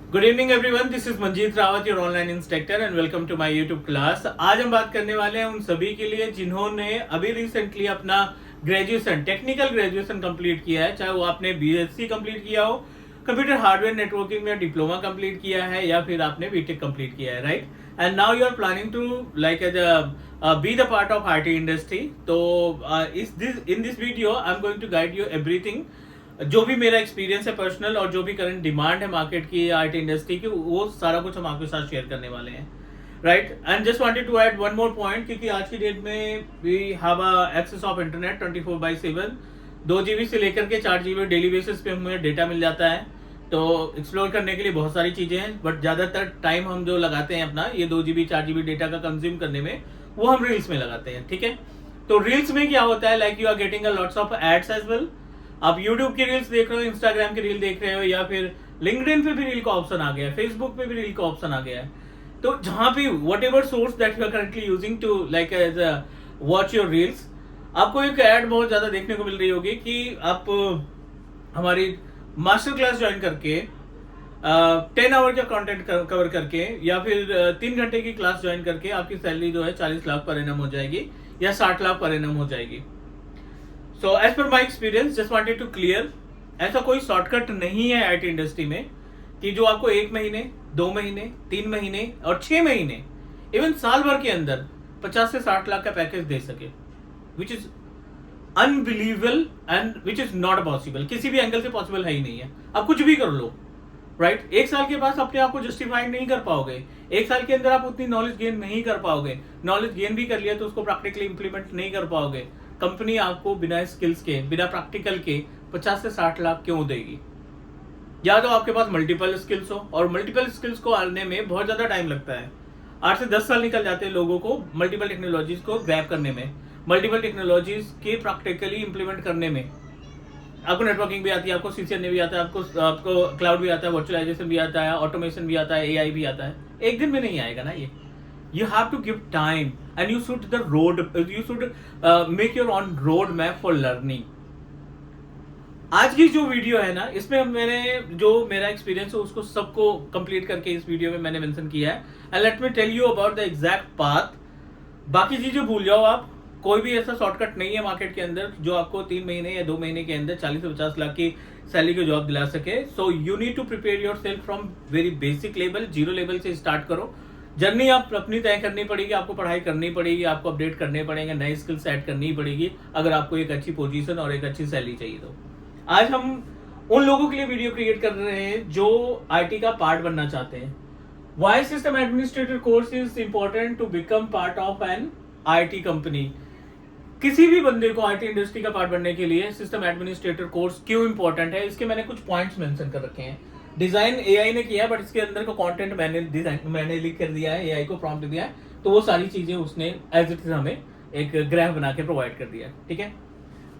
Good evening everyone, this is Manjeet Rawat, your online instructor and welcome to my YouTube class. आज हम बात करने वाले हैं उन सभी के लिए जिन्होंने अभी रिसेंटली अपना ग्रेजुएशन, टेक्निकल ग्रेजुएशन कंप्लीट किया है, चाहे वो आपने बीएससी कंप्लीट किया हो, कंप्यूटर हार्डवेयर नेटवर्किंग में डिप्लोमा कंप्लीट किया है, या फिर आपने बीटेक कंप्लीट किया है, right. And now you are planning to like be the part of IT industry. तो in this video I am going to guide you everything, जो भी मेरा एक्सपीरियंस है पर्सनल और जो भी करंट डिमांड है मार्केट की आईटी इंडस्ट्री की, वो सारा कुछ हम आपके साथ शेयर करने वाले हैं, right. And just wanted to add one more point, क्योंकि आज की डेट में we have access of internet 24/7, 2 GB से लेकर के 4 GB डेली बेसिस पे हमें डेटा मिल जाता है। तो एक्सप्लोर करने के लिए बहुत सारी चीजें हैं, बट ज्यादातर टाइम हम जो लगाते हैं अपना ये 2 GB 4 GB डेटा का कंज्यूम करने में, वो हम रील्स में लगाते हैं, ठीक है। तो रील्स में क्या होता है, like you are getting a lots of ads as well. आप यूट्यूब की रील्स देख रहे हो, इंस्टाग्राम की रील देख रहे हो, या फिर लिंक्डइन पे भी रील का ऑप्शन आ गया है, फेसबुक पे भी रील का ऑप्शन आ गया है। तो जहां भी whatever source that you are currently using to like as watch your reels, आपको एक ऐड बहुत ज्यादा देखने को मिल रही होगी कि आप हमारी मास्टर क्लास ज्वाइन करके 10 आवर का कंटेंट कवर करके, या फिर 3 घंटे की क्लास ज्वाइन करके आपकी सैलरी जो है 40 लाख पर एनम हो जाएगी या 60 लाख पर एनम हो जाएगी। So as per my experience, just wanted to clear, ऐसा कोई शॉर्टकट नहीं है आईटी इंडस्ट्री में कि जो आपको 1 महीने, 2 महीने, 3 महीने और 6 महीने, इवन साल भर के अंदर 50 से 60 लाख का पैकेज दे सके, which is unbelievable and which is not possible. किसी भी एंगल से पॉसिबल है ही नहीं है। आप कुछ भी कर लो, राइट। 1 साल के बाद अपने आप को जस्टिफाइड नहीं कर पाओगे। 1 साल के अंदर आप उतनी नॉलेज गेन नहीं कर पाओगे। नॉलेज गेन भी कर लिया तो उसको प्रैक्टिकली इंप्लीमेंट नहीं कर पाओगे। कंपनी आपको बिना स्किल्स के, बिना प्रैक्टिकल के 50 से 60 लाख क्यों देगी? या तो आपके पास मल्टीपल स्किल्स हो, और मल्टीपल स्किल्स को आने में बहुत ज्यादा टाइम लगता है। 8 से 10 साल निकल जाते हैं लोगों को मल्टीपल टेक्नोलॉजीज को ग्रैब करने में, मल्टीपल टेक्नोलॉजीज के प्रैक्टिकली इंप्लीमेंट करने में। आपको नेटवर्किंग भी आती है, आपको सीसीएनए भी आता है, आपको क्लाउड भी आता है, वर्चुअलाइजेशन भी आता है, ऑटोमेशन भी आता है, एआई भी आता है। एक दिन में नहीं आएगा ना ये। You have to give time and you should make your own road map for learning. आज की जो वीडियो है ना, इसमें मैंने जो मेरा एक्सपीरियंस है उसको सबको कंप्लीट करके इस वीडियो में मैंने मेंशन किया है। And let me tell you about the exact path. बाकी चीजें भूल जाओ आप। कोई भी ऐसा शॉर्टकट नहीं है मार्केट के अंदर जो आपको 3 महीने या 2 महीने के अंदर 40 से 50 लाख की सैलरी की जॉब दिला सके। So you need to prepare yourself from very basic level, 0 level से स्टार्ट करो। जर्नी आप अपनी तय करनी पड़ेगी, आपको पढ़ाई करनी पड़ेगी, आपको अपडेट करने पड़ेंगे, नए स्किल्स ऐड करनी पड़ेगी, अगर आपको एक अच्छी पोजीशन और एक अच्छी सैलरी चाहिए। तो आज हम उन लोगों के लिए वीडियो क्रिएट कर रहे हैं जो आईटी का पार्ट बनना चाहते हैं। Why system administrator course is important to become part of an IT company. किसी भी बंदे को आईटी इंडस्ट्री का पार्ट बनने के लिए सिस्टम एडमिनिस्ट्रेटर कोर्स क्यों इंपॉर्टेंट है, इसके मैंने कुछ पॉइंट्स मेंशन कर रखे हैं। डिजाइन एआई ने किया है, बट इसके अंदर का कंटेंट मैंने लिख कर दिया है, एआई को प्रॉम्प्ट दिया है, तो वो सारी चीजें उसने एज इट इज हमें एक ग्राफ बना के प्रोवाइड कर दिया है, ठीक है।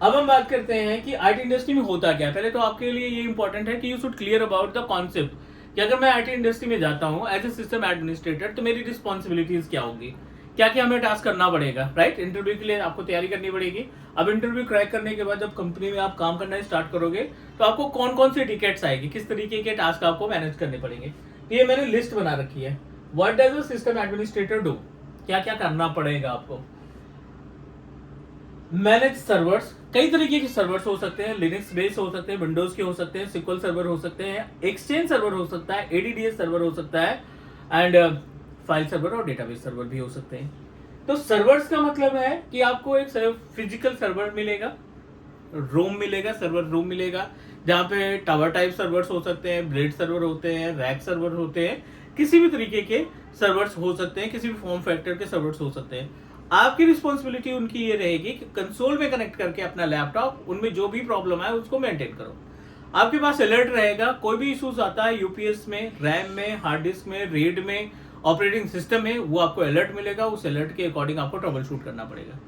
अब हम बात करते हैं कि आईटी इंडस्ट्री में होता क्या है। पहले तो आपके लिए ये इंपॉर्टेंट है कि you should clear about the concept कि अगर मैं आईटी इंडस्ट्री में जाता हूँ एज ए सिस्टम एडमिनिस्ट्रेटर, तो मेरी रिस्पॉन्सिबिलिटीज क्या होंगी, क्या क्या हमें टास्क करना पड़ेगा, राइट। इंटरव्यू के लिए आपको तैयारी करनी पड़ेगी। अब इंटरव्यू क्रैक करने के बाद जब कंपनी में आप काम करना स्टार्ट करोगे तो आपको कौन कौन सी टिकट्स आएगी, किस तरीके के टास्क आपको मैनेज करने पड़ेंगे। तो ये मैंने लिस्ट बना रखी है। What does a system administrator do, क्या क्या करना पड़ेगा आपको। मैनेज सर्वर्स, कई तरीके के सर्वर्स हो सकते हैं, लिनक्स बेस्ड हो सकते हैं, विंडोज के हो सकते हैं, सिक्वल सर्वर हो सकते हैं, एक्सचेंज सर्वर हो सकता है, एडीडीएस सर्वर हो सकता है, एंड फाइल सर्वर और डेटाबेस सर्वर भी हो सकते हैं। तो सर्वर्स का मतलब है कि आपको एक फिजिकल सर्वर मिलेगा, रूम मिलेगा, सर्वर रूम मिलेगा, जहां पे टावर टाइप सर्वर्स हो सकते हैं, ब्लेड सर्वर होते हैं, रैक सर्वर होते हैं, किसी भी तरीके के सर्वर्स हो सकते हैं, किसी भी फॉर्म फैक्टर के सर्वर्स हो सकते हैं। आपकी रिस्पॉन्सिबिलिटी उनकी ये रहेगी कि कंसोल में कनेक्ट करके अपना लैपटॉप, उनमें जो भी प्रॉब्लम है उसको मेंटेन करो। आपके पास अलर्ट रहेगा, कोई भी इशूज आता है यूपीएस में, रैम में, हार्ड डिस्क में, रीड में, ऑपरेटिंग सिस्टम में, वो आपको अलर्ट मिलेगा। उस अलर्ट के अकॉर्डिंग आपको ट्रबल शूट करना पड़ेगा।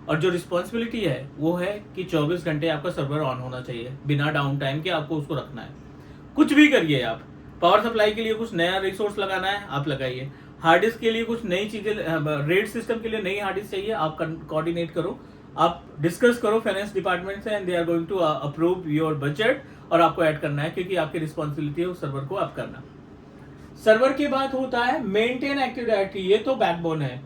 और जो रिस्पॉन्सिबिलिटी है वो है कि 24 घंटे आपका सर्वर ऑन होना चाहिए, बिना डाउन टाइम के आपको उसको रखना है। कुछ भी करिए आप, पावर सप्लाई के लिए कुछ नया रिसोर्स लगाना है आप लगाइए, हार्ड डिस्क के लिए कुछ नई चीजें, रेड सिस्टम के लिए नई हार्ड डिस्क चाहिए, आप कोऑर्डिनेट करो, आप डिस्कस करो फाइनेंस डिपार्टमेंट से, and they are going to approve your budget, और आपको ऐड करना है क्योंकि आपकी रिस्पॉन्सिबिलिटी है उस सर्वर को आप करना। सर्वर के बाद होता है मेंटेन एक्टिव डायरेक्टरी, ये तो बैकबोन है।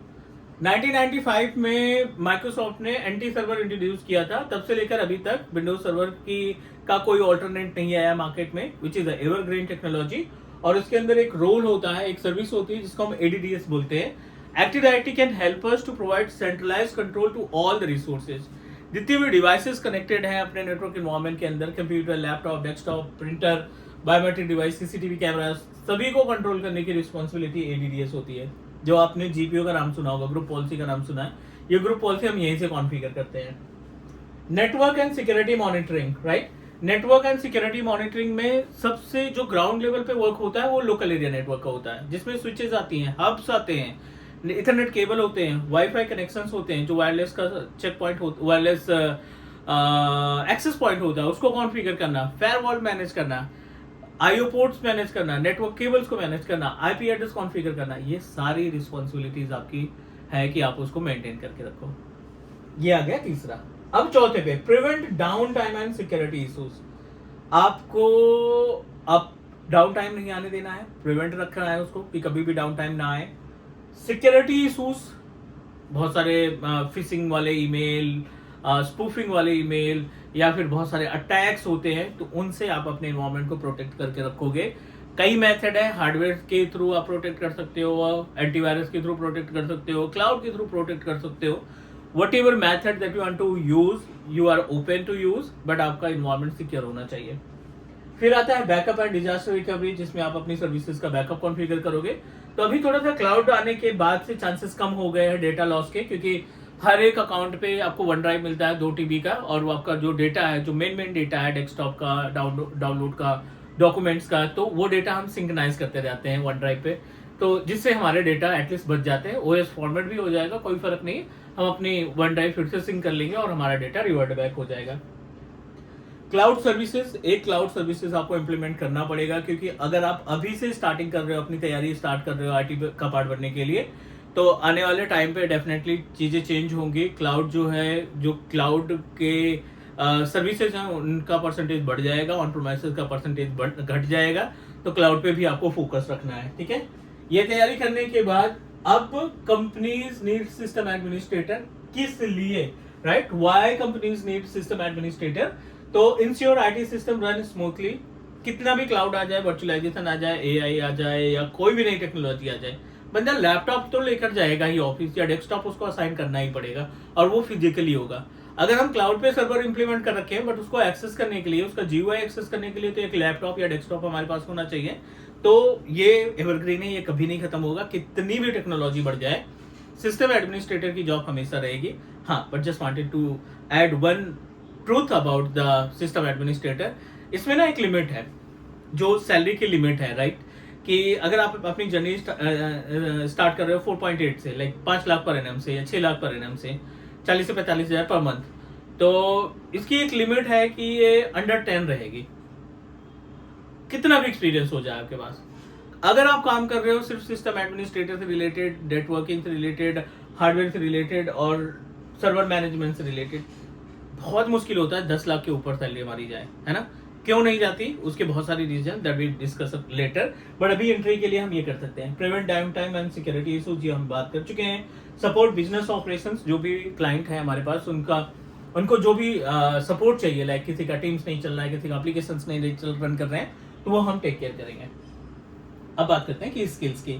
1995 में माइक्रोसॉफ्ट ने एंटी सर्वर इंट्रोड्यूस किया था, तब से लेकर अभी तक विंडोज सर्वर की का कोई ऑल्टरनेट नहीं आया मार्केट में, विच इज एवरग्रीन टेक्नोलॉजी। और उसके अंदर एक रोल होता है, एक सर्विस होती है जिसको हम एडीडीएस बोलते हैं। Active directory can help us to provide centralised control to all the resources. जितने भी डिवाइसेस कनेक्टेड हैं अपने नेटवर्क एनवायरनमेंट के अंदर, computer, laptop, desktop, printer, biometric device, CCTV camera, सभी को कंट्रोल करने की रिस्पॉन्सिबिलिटी एडीडीएस होती है। जो आपने जीपीओ का नाम सुना होगा, ग्रुप पॉलिसी का नाम सुना है, ये ग्रुप पॉलिसी हम यहीं से कॉन्फ़िगर करते हैं। Network and security monitoring, right. Network and security monitoring में सबसे जो ग्राउंड लेवल पे वर्क होता है वो लोकल एरिया नेटवर्क का होता है, जिसमें स्विचेस आती हैं, हब्स आते हैं, इथरनेट केबल होते हैं, वाईफाई कनेक्शंस होते हैं, जो वायरलेस का चेक पॉइंट होता, वायरलेस एक्सेस पॉइंट होता है, उसको कॉन्फ़िगर करना, फायरवॉल मैनेज करना, आईओ पोर्ट्स मैनेज करना, नेटवर्क केबल्स को मैनेज करना, आईपी एड्रेस कॉन्फ़िगर करना, ये सारी रिस्पॉन्सिबिलिटीज आपकी है कि आप उसको मेंटेन करके रखो। ये आ गया तीसरा। अब चौथे पे, prevent downtime and security issues. आपको अब डाउन टाइम नहीं आने देना है, प्रिवेंट रखना है उसको कि कभी भी डाउन टाइम ना आए। सिक्योरिटी इश्यूज, बहुत सारे फिशिंग वाले ईमेल, स्पूफिंग वाले ईमेल, या फिर बहुत सारे अटैक्स होते हैं, तो उनसे आप अपने एनवायरनमेंट को प्रोटेक्ट करके रखोगे। कई मेथड है, हार्डवेयर के थ्रू आप प्रोटेक्ट कर सकते हो, एंटीवायरस के थ्रू प्रोटेक्ट कर सकते हो, क्लाउड के थ्रू प्रोटेक्ट कर सकते हो। whatever method that you want to use, you are open to use, but आपका environment सिक्योर होना चाहिए। फिर आता है बैकअप एंड डिजास्टर रिकवरी, जिसमें आप अपनी सर्विसेज का बैकअप कॉन्फ़िगर करोगे। तो अभी थोड़ा सा क्लाउड आने के बाद से चांसेस कम हो गए हैं डेटा लॉस के, क्योंकि हर एक अकाउंट पे आपको वन ड्राइव मिलता है 2 TB का, और वो आपका जो डेटा है, जो मेन डेटा है डेस्कटॉप का, डाउनलोड का, डॉक्यूमेंट्स का, तो वो डेटा हम सिंक्रोनाइज करते जाते हैं वन ड्राइव पे, तो जिससे हमारे डेटा एटलीस्ट बच जाते हैं। ओएस फॉर्मेट भी हो जाएगा, कोई फर्क नहीं, हम अपनी वन ड्राइव फिर से सिंक कर लेंगे और हमारा डेटा रिवर्ट बैक हो जाएगा। क्लाउड सर्विसेज, एक क्लाउड सर्विसेज आपको इंप्लीमेंट करना पड़ेगा, क्योंकि अगर आप अभी से स्टार्टिंग कर रहे हो, अपनी तैयारी स्टार्ट कर रहे हो आईटी का पार्ट बनने के लिए, तो आने वाले टाइम पे डेफिनेटली चीज़ें चेंज होंगी। क्लाउड जो है, जो क्लाउड के सर्विसेज हैं उनका परसेंटेज बढ़ जाएगा, ऑन प्रोमाइसेस का परसेंटेज घट जाएगा, तो क्लाउड पे भी आपको फोकस रखना है, ठीक है। ये तैयारी करने के बाद अब कंपनीज नीड सिस्टम एडमिनिस्ट्रेटर, किस लिए, right, why companies need system administrator. तो ensure IT system run smoothly, कितना भी क्लाउड आ जाए, वर्चुअलाइजेशन आ जाए, एआई आ जाए, या कोई भी नई टेक्नोलॉजी आ जाए, बंदा लैपटॉप तो लेकर जाएगा ही ऑफिस, या डेस्कटॉप उसको असाइन करना ही पड़ेगा, और वो फिजिकली होगा। अगर हम क्लाउड पे सर्वर इंप्लीमेंट कर रखे हैं, बट उसको एक्सेस करने के लिए, उसका जीयूआई एक्सेस करने के लिए तो एक लैपटॉप या डेस्कटॉप हमारे पास होना चाहिए। तो ये एवरग्रीन है, ये कभी नहीं खत्म होगा, कितनी भी टेक्नोलॉजी बढ़ जाए, सिस्टम एडमिनिस्ट्रेटर की जॉब हमेशा रहेगी। हाँ, but just wanted to add one truth about the system administrator. इसमें ना एक लिमिट है, जो सैलरी की लिमिट है, राइट, कि अगर आप अपनी जर्नी स्टार्ट कर रहे हो 4.8 से, लाइक 5 लाख पर एनएम से, या 6 लाख पर एनएम से, 40 से 45 हज़ार पर मंथ, तो इसकी एक लिमिट है कि ये अंडर 10 रहेगी, कितना भी एक्सपीरियंस हो जाए आपके पास। अगर आप काम कर रहे हो सिर्फ सिस्टम एडमिनिस्ट्रेटर से रिलेटेड, नेटवर्किंग से रिलेटेड, हार्डवेयर से रिलेटेड और सर्वर मैनेजमेंट से रिलेटेड, बहुत मुश्किल होता है 10 लाख के ऊपर सैलरी हमारी जाए, है ना। क्यों नहीं जाती, उसके बहुत सारी reason that we discuss later, but अभी एंट्री के लिए हम ये कर सकते हैं। Prevent downtime and security issues, ये हम बात कर चुके हैं। सपोर्ट बिजनेस ऑपरेशंस, जो भी क्लाइंट है हमारे पास, उनको जो भी सपोर्ट चाहिए, लाइक किसी का टीम्स नहीं चल रहा है, किसी का एप्लीकेशंस नहीं रन कर रहे हैं, तो वो हम टेक केयर करेंगे। अब बात करते हैं कि स्किल्स की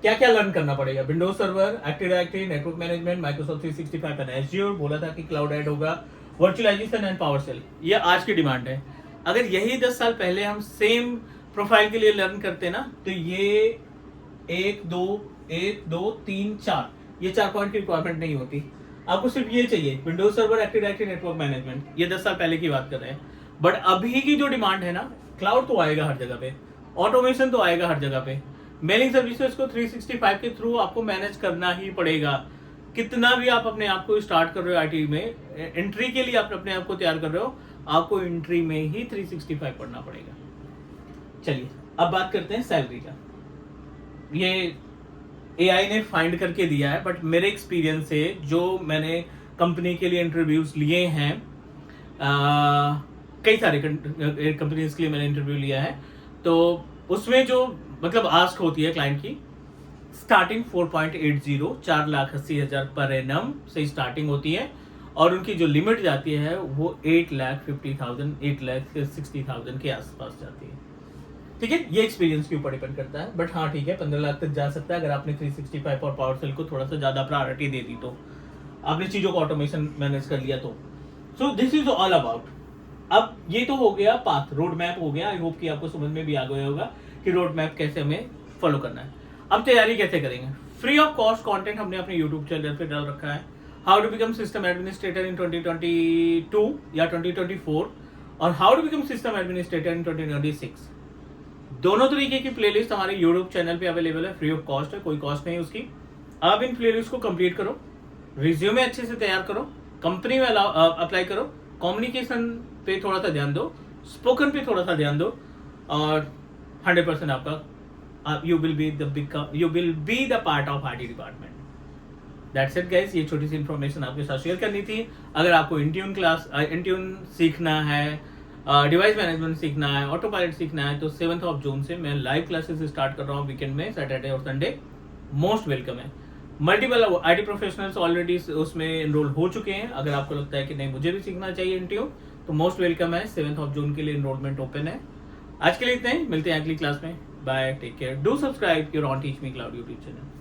क्या क्या लर्न करना पड़ेगा। Windows server, active directory, network management, Microsoft 365 and Azure, बोला था कि क्लाउड ऐड होगा, वर्चुअलाइजेशन एंड पावर सेल, ये आज की डिमांड है। अगर यही 10 साल पहले हम सेम प्रोफाइल के लिए लर्न करते ना, तो ये 1 2 3 4 ये 4 पॉइंट की रिक्वायरमेंट नहीं होती। आपको सिर्फ ये चाहिए, Windows server, active directory, network management, ये 10 साल पहले की बात कर रहे हैं। बट अभी की जो डिमांड है ना, क्लाउड तो आएगा हर जगह पे, ऑटोमेशन तो आएगा हर जगह पे, मेलिंग सर्विसेज को 365 के थ्रू आपको मैनेज करना ही पड़ेगा। कितना भी आप अपने आप को स्टार्ट कर रहे हो आईटी में, एंट्री के लिए आप अपने आप को तैयार कर रहे हो, आपको एंट्री में ही 365 पढ़ना पड़ेगा। चलिए अब बात करते हैं सैलरी का। ये एआई ने फाइंड करके दिया है, बट मेरे एक्सपीरियंस से जो मैंने कंपनी के लिए इंटरव्यूज लिए हैं, कई सारे कंपनीज के लिए मैंने इंटरव्यू लिया है, तो उसमें जो मतलब आस्क होती है क्लाइंट की, स्टार्टिंग 4.80 4,80,000 पर एनम से स्टार्टिंग होती है, और उनकी जो लिमिट जाती है वो 8,50,000 8,60,000 के आसपास जाती है। ठीक है, ये एक्सपीरियंस के ऊपर डिपेंड करता है, बट हाँ ठीक है, 15 लाख तक जा सकता है अगर आपने 365 और पावर सेल को थोड़ा सा ज्यादा प्रायोरिटी दे दी, तो आपने चीजों को ऑटोमेशन मैनेज कर लिया तो। So this is all about. अब ये तो हो गया पाथ, रोड मैप हो गया। आई होप कि आपको समझ में भी आ गया होगा कि रोड मैप कैसे हमें फॉलो करना है। अब तैयारी कैसे करेंगे? फ्री ऑफ कॉस्ट कंटेंट हमने अपने यूट्यूब चैनल पे डाल रखा है, how to become system administrator in 2022 या 2024, और how to become system administrator in 2026। दोनों तरीके की प्लेलिस्ट हमारे यूट्यूब चैनल पे अवेलेबल है, फ्री ऑफ कॉस्ट है, कोई कॉस्ट नहीं उसकी। आप इन प्लेलिस्ट को कंप्लीट करो, रिज्यूमे अच्छे से तैयार करो, कंपनी में अप्लाई करो, कम्युनिकेशन पे थोड़ा सा ध्यान दो, स्पोकन पे थोड़ा सा ध्यान दो, और 100% आपका you will be the part of IT department. That's it guys, ये छोटी सी इंफॉर्मेशन आपके साथ शेयर करनी थी। अगर आपको इंट्यून सीखना है, डिवाइस मैनेजमेंट सीखना है, ऑटो पायलट सीखना है, तो 7 जून से मैं लाइव क्लासेस स्टार्ट कर रहा हूँ वीकेंड में, सैटरडे और संडे। मोस्ट वेलकम है। मल्टीपल आईटी प्रोफेशनल्स ऑलरेडी उसमें एनरोल हो चुके हैं। अगर आपको लगता है कि नहीं मुझे भी सीखना चाहिए इंट्यून, तो मोस्ट वेलकम है। 7 जून के लिए एनरोलमेंट ओपन है। आज के लिए इतना ही, मिलते हैं अगली क्लास में। Bye, take care, do subscribe your own Teach Me Cloud YouTube channel.